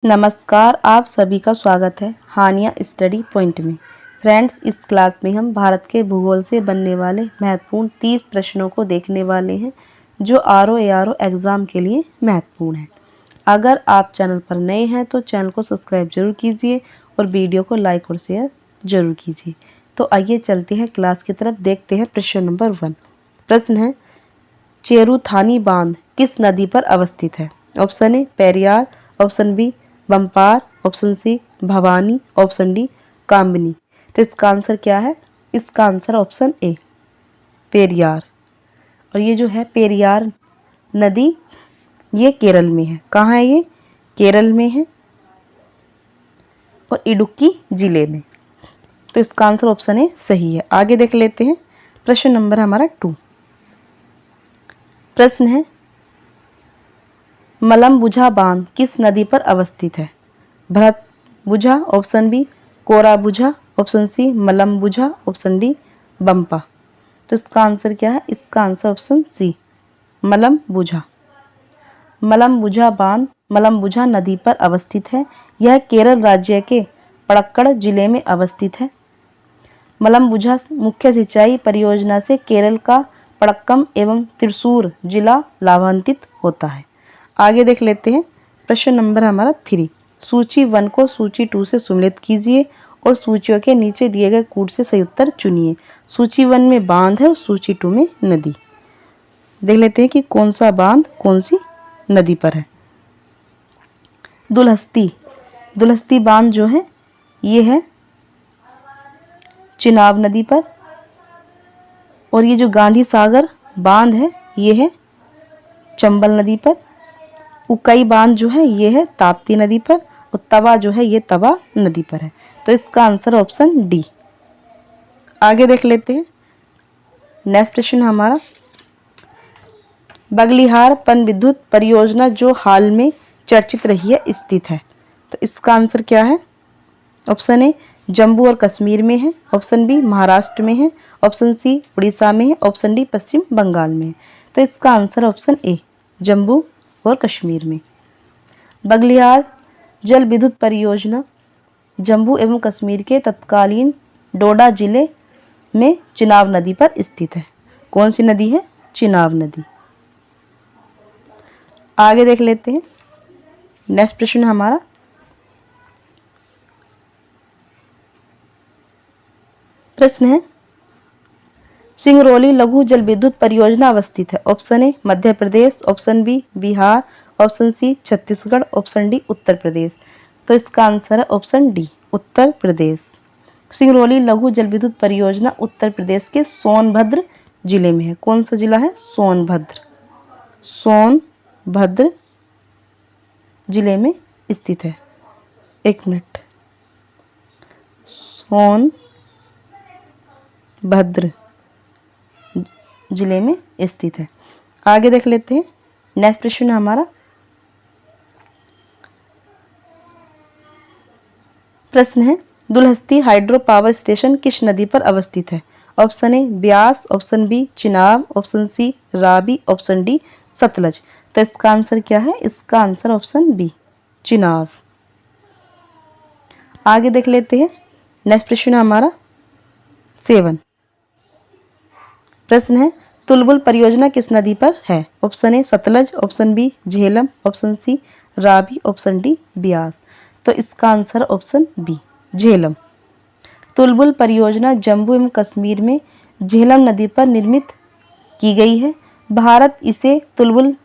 नमस्कार, आप सभी का स्वागत है हानिया स्टडी पॉइंट में। फ्रेंड्स, इस क्लास में हम भारत के भूगोल से बनने वाले महत्वपूर्ण 30 प्रश्नों को देखने वाले हैं जो आरओ एआरओ एग्ज़ाम के लिए महत्वपूर्ण है। अगर आप चैनल पर नए हैं तो चैनल को सब्सक्राइब जरूर कीजिए और वीडियो को लाइक और शेयर जरूर कीजिए। तो आइए चलते हैं क्लास की तरफ। देखते हैं प्रश्न नंबर 1। प्रश्न है, चेरुथानी बांध किस नदी पर अवस्थित है? Option A Periyar, option B Pambar, option C Bhavani, option D Kamni. तो इसका आंसर क्या है? इसका आंसर ऑप्शन ए पेरियार। और ये जो है पेरियार नदी, ये केरल में है। कहाँ है ये? केरल में है और इडुक्की जिले में। तो इसका आंसर ऑप्शन ए सही है। आगे देख लेते हैं। प्रश्न नंबर हमारा 2। प्रश्न है, मलम्बुझा बांध किस नदी पर अवस्थित है? Bharathapuzha, option B Korapuzha, option C Malampuzha, option D Pamba. तो इसका आंसर क्या है? इसका आंसर ऑप्शन सी मलम्बुझा। मलम्बुझा बांध मलम्बुझा नदी पर अवस्थित है। यह केरल राज्य के पड़क्कड़ जिले में अवस्थित है। मलम्बुझा मुख्य सिंचाई परियोजना से केरल का पड़क्कम एवं त्रिशूर जिला लाभान्वित होता है। आगे देख लेते हैं। प्रश्न नंबर हमारा 3। सूची 1 को सूची 2 से सम्मिलित कीजिए और सूचियों के नीचे दिए गए कूट से सही उत्तर चुनिए। सूची 1 में बांध है और सूची 2 में नदी। देख लेते हैं कि कौन सा बांध कौन सी नदी पर है। दुलहस्ती बांध जो है ये है चिनाब नदी पर। और ये जो गांधी सागर बांध है ये है चंबल नदी पर। उकई बांध जो है ये है ताप्ती नदी पर। और तवा जो है ये तवा नदी पर है। तो इसका आंसर ऑप्शन डी। आगे देख लेते हैं। नेक्स्ट प्रश्न हमारा, बगलिहार पनविद्युत परियोजना जो हाल में चर्चित रही है स्थित है। तो इसका आंसर क्या है? ऑप्शन ए जम्मू और कश्मीर में है, ऑप्शन बी महाराष्ट्र में है, ऑप्शन सी उड़ीसा में है, ऑप्शन डी पश्चिम बंगाल में है। तो इसका आंसर ऑप्शन ए जम्मू और कश्मीर में। बगलिहार जल विद्युत परियोजना जम्मू एवं कश्मीर के तत्कालीन डोडा जिले में चिनाब नदी पर स्थित है। कौन सी नदी है? चिनाब नदी। आगे देख लेते हैं। नेक्स्ट प्रश्न हमारा, प्रश्न है, सिंगरौली लघु जल विद्युत परियोजना अवस्थित है। Option A Madhya Pradesh, option B Bihar, option C Chhattisgarh, option D Uttar Pradesh. तो इसका आंसर है ऑप्शन डी उत्तर प्रदेश। सिंगरौली लघु जल विद्युत परियोजना उत्तर प्रदेश के सोनभद्र जिले में है। कौन सा जिला है? सोनभद्र जिले में स्थित है। एक मिनट, सोनभद्र जिले में स्थित है। आगे देख लेते हैं। नेक्स्ट प्रश्न हमारा, प्रश्न है, दुलहस्ती हाइड्रो पावर स्टेशन किस नदी पर अवस्थित है? Option A Beas, option B Chenab, option C Ravi, option D Sutlej. तो इसका आंसर क्या है? इसका आंसर ऑप्शन बी चिनाब। आगे देख लेते हैं। नेक्स्ट प्रश्न हमारा 7। प्रश्न है, तुलबुल परियोजना किस नदी पर है? Option A Sutlej, option B Jhelum, option C Ravi, option D Beas. तो इसका answer option B Jhelum. Tulbul परियोजना जम्मू एवं कश्मीर में झेलम नदी पर निर्मित की गई है। भारत इसे तुलबुल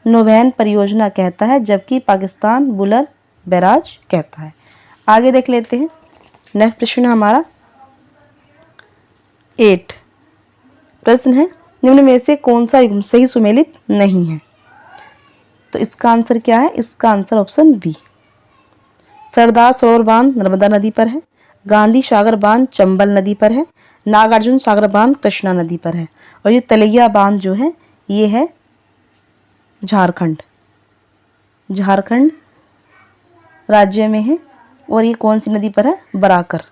नौवहन परियोजना कहता है जबकि पाकिस्तान बुलर बैराज कहता है। आगे देख लेते हैं। नेक्स्ट प्रश्न हमारा 8। प्रश्न है, निम्न में से कौन सा युग्म सही सुमेलित नहीं है? तो इसका आंसर क्या है? इसका answer option B Sardar Sarovar बांध नर्मदा नदी पर है, गांधी सागर बांध चंबल नदी पर है, नागार्जुन सागर बांध कृष्णा नदी पर है। और ये तलैया बांध जो है ये है झारखंड राज्य में है। और ये कौन सी नदी पर है? बराकर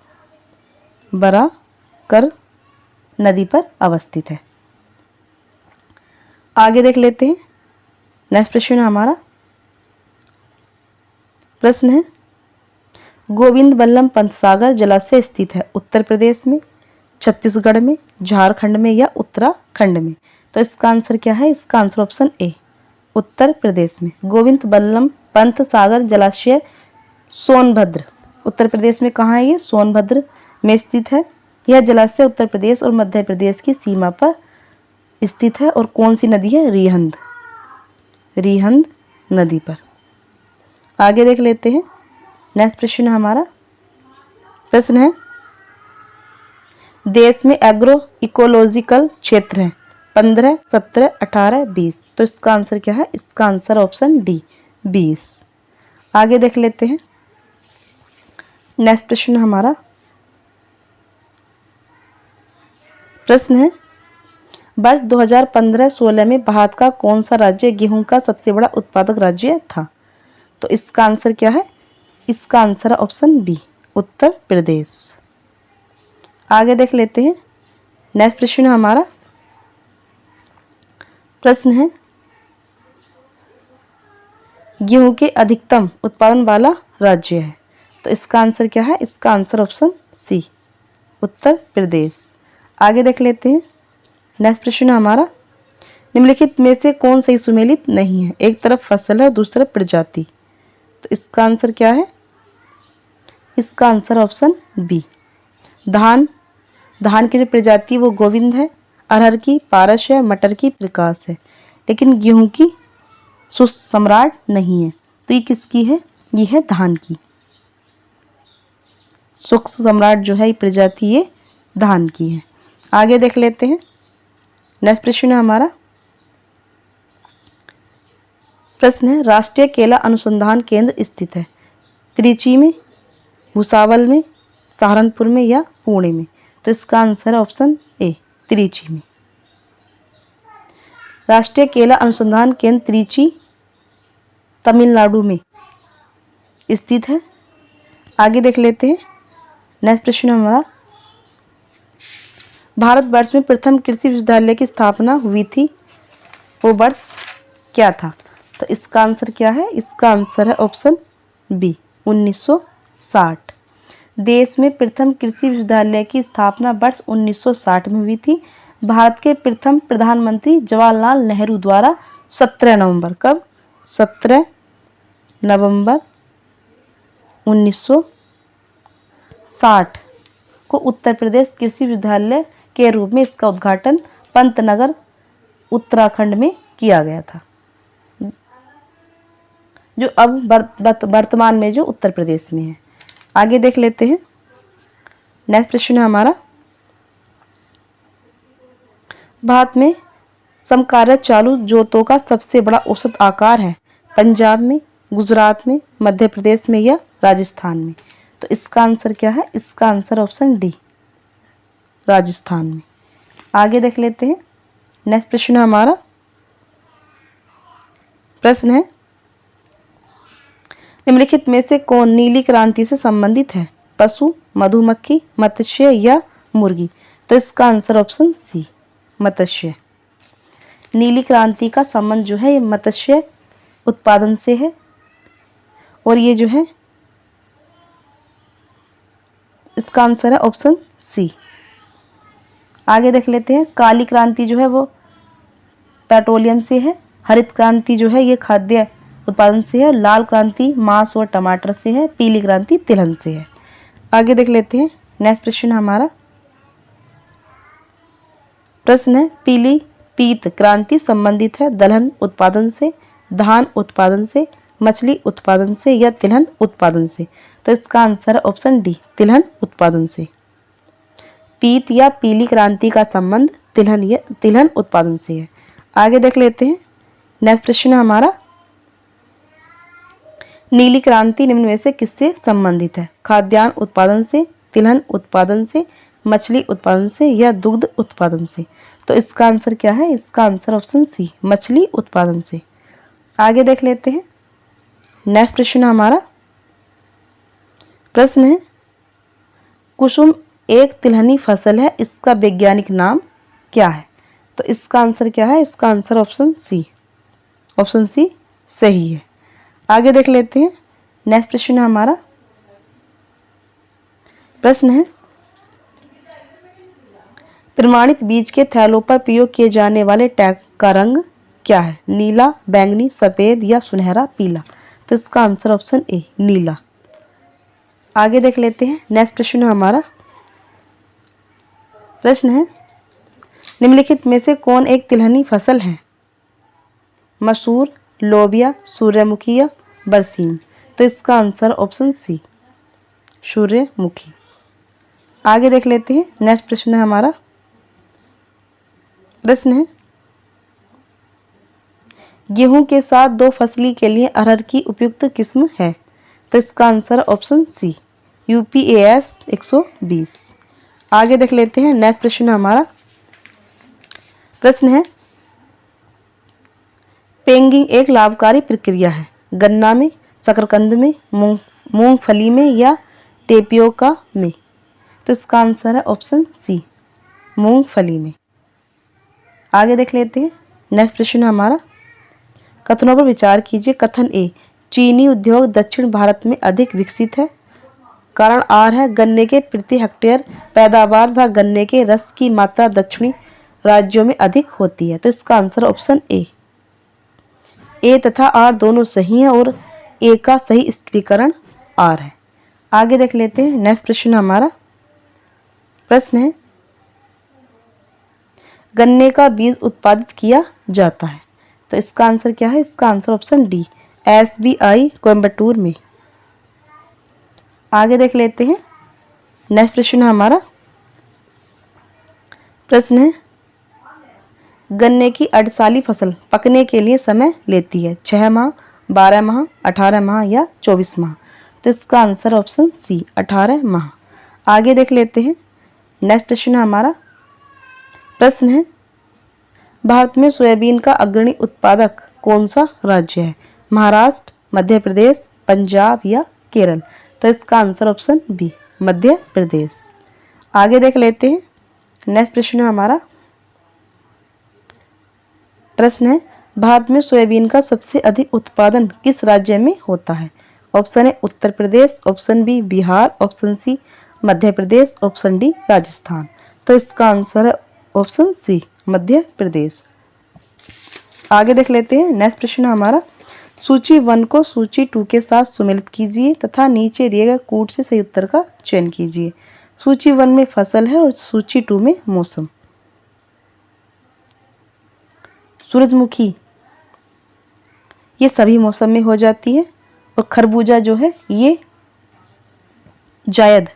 नदी पर अवस्थित है। आगे देख लेते हैं। नेक्स्ट प्रश्न हमारा, प्रश्न है, गोविंद बल्लभ पंत सागर जलाशय स्थित है उत्तर प्रदेश में, छत्तीसगढ़ में, झारखंड में या उत्तराखंड में? तो इसका आंसर क्या है? इसका answer option A, Uttar Pradesh में। गोविंद बल्लभ पंत सागर जलाशय सोनभद्र, उत्तर प्रदेश में कहाँ है ये? सोनभद्र में स्थित है। यह जलाशय उत्तर प्रदेश और मध्य प्रदेश की सीमा पर स्थित है। और कौन सी नदी है? रिहंद, रिहंद नदी पर। आगे देख लेते हैं। नेक्स्ट प्रश्न हमारा, प्रश्न है, देश में एग्रो इकोलॉजिकल क्षेत्र है 15, 17, 18, 20। तो इसका आंसर क्या है? इसका आंसर ऑप्शन डी, 20। आगे देख लेते हैं। नेक्स्ट प्रश्न हमारा, प्रश्न है, वर्ष 2015-16 में भारत का कौन सा राज्य गेहूं का सबसे बड़ा उत्पादक राज्य था? तो इसका आंसर क्या है? इसका आंसर है ऑप्शन बी, उत्तर प्रदेश। आगे देख लेते हैं। नेक्स्ट प्रश्न हमारा, प्रश्न है, गेहूं के अधिकतम उत्पादन वाला राज्य है। तो इसका आंसर क्या है? इसका आंसर ऑप्शन सी, उत्तर प्रदेश। आगे देख लेते हैं। नेक्स्ट प्रश्न हमारा, निम्नलिखित में से कौन सही सुमेलित नहीं है? एक तरफ फसल है और दूसरी तरफ प्रजाति। तो इसका आंसर क्या है? इसका आंसर ऑप्शन बी, धान। धान की जो प्रजाति वो गोविंद है, अरहर की पारस है, मटर की प्रकाश है, लेकिन गेहूं की सुसम्राट नहीं है। तो ये किसकी है? ये है धान की। सुख सम्राट जो है ये प्रजाति ये धान की है। आगे देख लेते हैं। नेक्स्ट प्रश्न है हमारा, प्रश्न है, राष्ट्रीय केला अनुसंधान केंद्र स्थित है त्रिची में, भुसावल में, सहारनपुर में या पुणे में? तो इसका आंसर है ऑप्शन ए, त्रिची में। राष्ट्रीय केला अनुसंधान केंद्र त्रिची तमिलनाडु में स्थित है। आगे देख लेते हैं। नेक्स्ट प्रश्न हमारा, भारतवर्ष में प्रथम कृषि विश्वविद्यालय की स्थापना हुई थी, वो वर्ष क्या था? तो इसका आंसर क्या है? इसका आंसर है ऑप्शन बी, 1960। देश में प्रथम कृषि विश्वविद्यालय की स्थापना वर्ष 1960 में हुई थी। भारत के प्रथम प्रधानमंत्री जवाहरलाल नेहरू द्वारा 17 नवंबर, कब? 17 नवंबर 1960 को उत्तर प्रदेश कृषि विश्वविद्यालय के रूप में इसका उद्घाटन पंतनगर उत्तराखंड में किया गया था, जो अब वर्तमान में जो उत्तर प्रदेश में है। आगे देख लेते हैं। नेक्स्ट प्रश्न है हमारा, भारत में समकार्य चालू जोतों का सबसे बड़ा औसत आकार है पंजाब में, गुजरात में, मध्य प्रदेश में या राजस्थान में? तो इसका आंसर क्या है? इसका आंसर ऑप्शन डी, राजस्थान में। आगे देख लेते हैं। नेक्स्ट प्रश्न है हमारा, प्रश्न है, निम्नलिखित में से कौन नीली क्रांति से संबंधित है? पशु, मधुमक्खी, मत्स्य या मुर्गी? तो इसका आंसर ऑप्शन सी, मत्स्य। नीली क्रांति का संबंध जो है ये मत्स्य उत्पादन से है, और ये जो है इसका आंसर है ऑप्शन सी। आगे देख लेते हैं। काली क्रांति जो है वो पेट्रोलियम से है, हरित क्रांति जो है ये खाद्य उत्पादन से है, लाल क्रांति मांस और टमाटर से है, पीली क्रांति तिलहन से है। आगे देख लेते हैं। नेक्स्ट प्रश्न हमारा, प्रश्न है, पीली पीत क्रांति संबंधित है दलहन उत्पादन से, धान उत्पादन से, मछली उत्पादन से या तिलहन उत्पादन से? तो इसका आंसर है ऑप्शन डी, तिलहन उत्पादन से। पीत या पीली क्रांति का संबंध तिलहन उत्पादन से है। आगे देख लेते हैं। नेक्स्ट प्रश्न हमारा, नीली क्रांति निम्न में से किससे संबंधित है? खाद्यान्न उत्पादन से, तिलहन उत्पादन से, मछली उत्पादन से या दुग्ध उत्पादन से? तो इसका आंसर क्या है? इसका आंसर ऑप्शन सी, मछली उत्पादन से। आगे देख लेते हैं। नेक्स्ट प्रश्न हमारा, प्रश्न है, कुसुम एक तिलहनी फसल है, इसका वैज्ञानिक नाम क्या है? तो इसका आंसर क्या है? इसका answer option C, option C सही है। आगे देख लेते हैं। नेक्स्ट प्रश्न है हमारा, प्रश्न है प्रमाणित बीज के थैलों पर प्रयोग किए जाने वाले टैग का रंग क्या है? नीला, बैंगनी, सफेद या सुनहरा पीला? तो इसका आंसर ऑप्शन ए नीला। आगे देख लेते हैं। नेक्स्ट प्रश्न है हमारा, प्रश्न है निम्नलिखित में से कौन एक तिलहनी फसल है? मसूर, लोबिया, सूर्यमुखी या बरसीम? तो इसका आंसर ऑप्शन सी सूर्यमुखी। आगे देख लेते हैं। नेक्स्ट प्रश्न है हमारा, प्रश्न है गेहूं के साथ दो फसली के लिए अरहर की उपयुक्त किस्म है? तो इसका आंसर ऑप्शन सी UPAS 120। आगे देख लेते हैं। नेक्स्ट प्रश्न हमारा, प्रश्न है पेंगिंग एक लाभकारी प्रक्रिया है। गन्ना में, शकरकंद में, मूंगफली में या टेपियोका में? तो इसका आंसर है ऑप्शन सी मूंगफली में। आगे देख लेते हैं। नेक्स्ट प्रश्न हमारा, कथनों पर विचार कीजिए। कथन ए, चीनी उद्योग दक्षिण भारत में अधिक विकसित है। कारण आर है गन्ने के प्रति हेक्टेयर पैदावार तथा गन्ने के रस की मात्रा दक्षिणी राज्यों में अधिक होती है। तो इसका आंसर ऑप्शन ए तथा आर दोनों सही है और ए का सही स्पष्टीकरण आर है। आगे देख लेते हैं। नेक्स्ट प्रश्न हमारा, प्रश्न है गन्ने का बीज उत्पादित किया जाता है। तो इसका आंसर क्या है? इसका answer option D SBI Coimbatore में। आगे देख लेते हैं। नेक्स्ट प्रश्न हमारा, प्रश्न है गन्ने की अर्धसाली फसल पकने के लिए समय लेती है 6 माह, 12 माह, 18 माह या 24 माह? तो इसका आंसर ऑप्शन सी 18 माह। आगे देख लेते हैं। नेक्स्ट प्रश्न हमारा, प्रश्न है भारत में सोयाबीन का अग्रणी उत्पादक कौन सा राज्य है? महाराष्ट्र, मध्य प्रदेश, पंजाब या केरल? तो इसका answer option B Madhya Pradesh. आगे देख लेते हैं। नेक्स्ट प्रश्न हमारा, प्रश्न है भारत में सोयाबीन का सबसे अधिक उत्पादन किस राज्य में होता है? ऑप्शन है Uttar Pradesh, option B Bihar, option C Madhya Pradesh, option D Rajasthan? तो इसका आंसर है ऑप्शन सी मध्य प्रदेश। आगे देख लेते हैं। नेक्स्ट प्रश्न हमारा, सूची 1 को सूची 2 के साथ सुमेलित कीजिए तथा नीचे दिए गए कूट से सही उत्तर का चयन कीजिए। सूची 1 में फसल है और सूची 2 में मौसम। सूरजमुखी ये सभी मौसम में हो जाती है और खरबूजा जो है ये जायद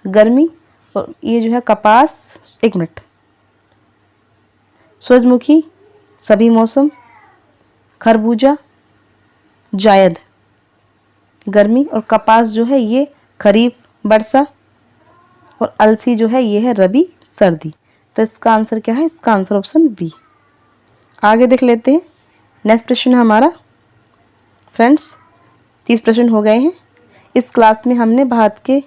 गर्मी, और ये जो है कपास, एक मिनट, सूरजमुखी सभी मौसम, खरबूजा जायद गर्मी, और कपास जो है ये खरीफ वर्षा, और अलसी जो है ये है रबी सर्दी। तो इसका आंसर क्या है? इसका आंसर ऑप्शन बी। आगे देख लेते हैं। नेक्स्ट प्रश्न हमारा, फ्रेंड्स 30 प्रश्न हो गए हैं। इस क्लास में हमने भारत के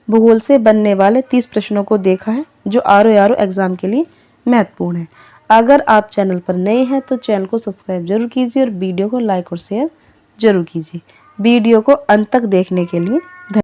भूगोल से बनने वाले 30 प्रश्नों को देखा है जो आरओ एग्जाम के लिए महत्वपूर्ण है। अगर आप चैनल पर नए हैं तो चैनल को सब्सक्राइब जरूर कीजिए और वीडियो को लाइक और शेयर जरूर कीजिए। वीडियो को अंत तक देखने के लिए धन्यवाद।